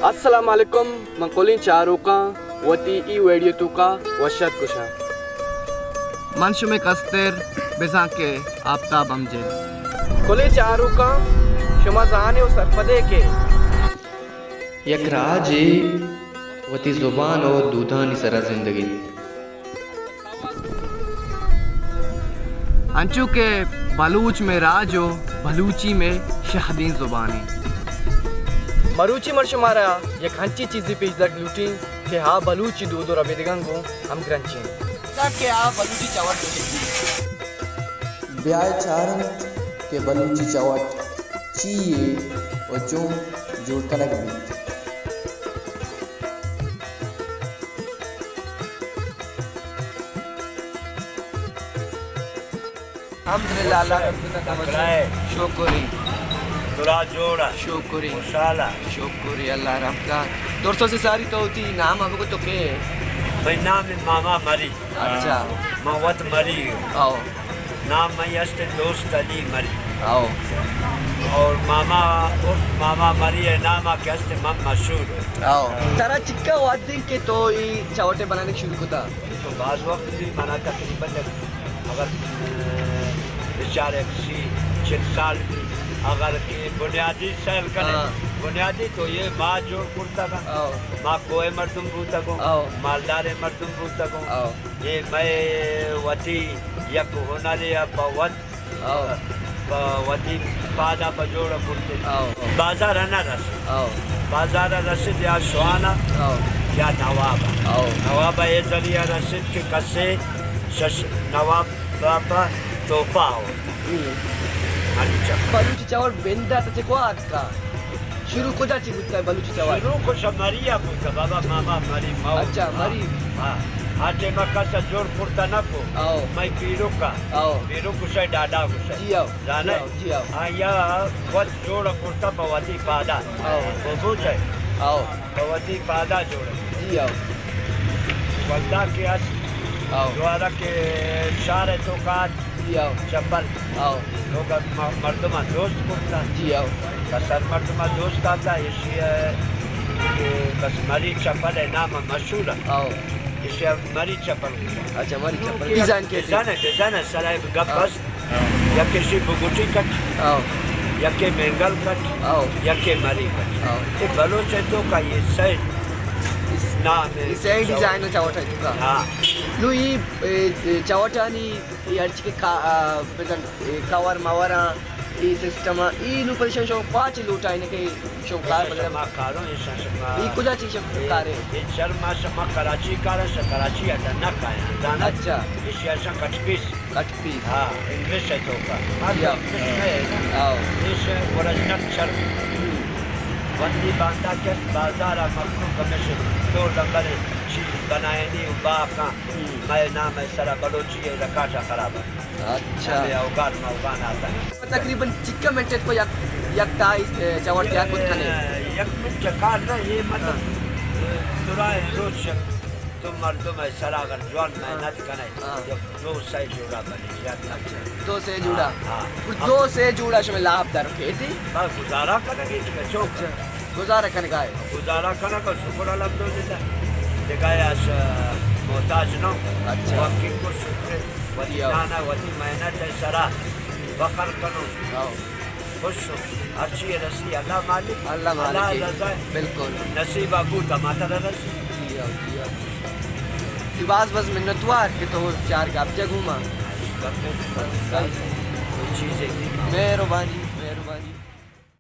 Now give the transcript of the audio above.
السلام علیکم منقولین چاروکا وتی ای ویڈیو توکا وشت کشا منشم کستر بزان کے آفتاب امجد کلی چاروکا شما زانے و سرپدے کے یک راج وتی زبان و دودھانی سرا زندگی انچو کے بلوچ میں راج و بلوچی میں شہدین زبانی مروچی مرش مارا یک ہنچی چیزی پیش دک لوٹی کہ ہاں بلوچی دودھ اور ابیدگان کو ہم گرنچیں کہ ہاں بلوچی چاوٹ بیائے چارن کے بلوچی چاوٹ چیئے و چون جوڑ کنک بھی الحمدللہ اللہ کا شکری درا جوڑا شکری خوشحالہ شکری اللہ رب کا دوستوں سے ساری تو ہوتی نام آپ کو تو کہ بھائی نام ماما مری اچھا موت مری آؤ نام میں است دوست علی مری آؤ اور ماما مری ہے نام کے است مم مشہور آؤ ترا چکا وادن کے تو یہ چاوٹے بنانے شروع ہوتا تو بعض وقت بھی منا تقریباً اگر بیچارے کسی 6 سال بھی اگر کہ بنیادی سیل کرے بنیادی تو یہ ماں جوڑ کرتا گا ماں کوئے مردم بوتا گو مالدار مردم بوتا گو یہ میں وطی یک ہنری باوت وطی پادا بجوڑا کرتے بازار نہ رس بازار رسید یا شوانا یا نوابا نوابا یہ ذریعہ رسید کہ کسے نواب باپا توفا ہو بلوچی چاول بندا تے کو کا شروع کو جاتی بوتا ہے بلوچی چاول شروع کو شماریا بوتا بابا ماما مری ماو اچھا مری ہاں آٹے مکا سا جوڑ پورتا نہ کو میں پیرو کا پیرو کو سے ڈاڈا کو سے جی آؤ جانے جی آؤ آیا وقت جوڑ پورتا بواتی پادا وہ بوچھ ہے بواتی پادا جوڑ جی آؤ والدہ کے اس دوارا کے شار تو کات جی آؤ چپل لوگ مردمہ دوست کرتا جی آؤ بسر مردمہ دوست آتا اسی بس مری چپل ہے نام مشہور ہے اسی مری چپل اچھا مری چپل ڈیزائن کے ڈیزائن ہے سرائے گپ بس یا کسی بگوٹی کٹ یا کہ مینگل کٹ یا کہ مری کٹ یہ بلوچ ہے تو کا یہ سیٹ اسے ڈیزائن چاوٹا چکا ہاں لو یہ چاوٹانی یہ ہر چیز کور ماورا یہ سسٹم یہ لو پوزیشن شو پانچ لوٹا ہے کہ شو کار بدل ما کارو یہ کجا چیز کارے یہ شرما شما کراچی کارا ش کراچی اتا نہ کایا دانا اچھا یہ شاشا کٹ پیس ہاں انگلش ہے تو کا آو یہ اوریجنل شرم وندی باندا کے بازار مخلوق کمیشن دو نمبر چیز بنائے نہیں باقا میں نام ہے سرا بلوچی ہے رکاٹا خراب ہے اچھا یہ اوغان موغان آتا ہے تقریباً چکا منٹ کو یک تائیس چاوٹ کیا کچھ کھنے یک منٹ چکار نا یہ مطلب درائے روز شک تم مردم ہے سرا اگر جوان محنت کنے دو سے جوڑا بنی جاتا دو سے جوڑا دو سے جوڑا شمیں لاب در رکھے تھی گزارا کرنے گی چوک گزارا کرنے گائے گزارا کرنے کا شکر الحمدللہ دکھائے اس محتاج نو وقتی کو شکر وطی نانا وطی محنت ہے سرا وقر کنو خوش اچھی رسی اللہ مالک اللہ رضا بالکل نصیبہ گوتا ماتا رسی لباس بس منتوار کہ تو چار کا اب جگہ گھوما کوئی چیزیں مہربانی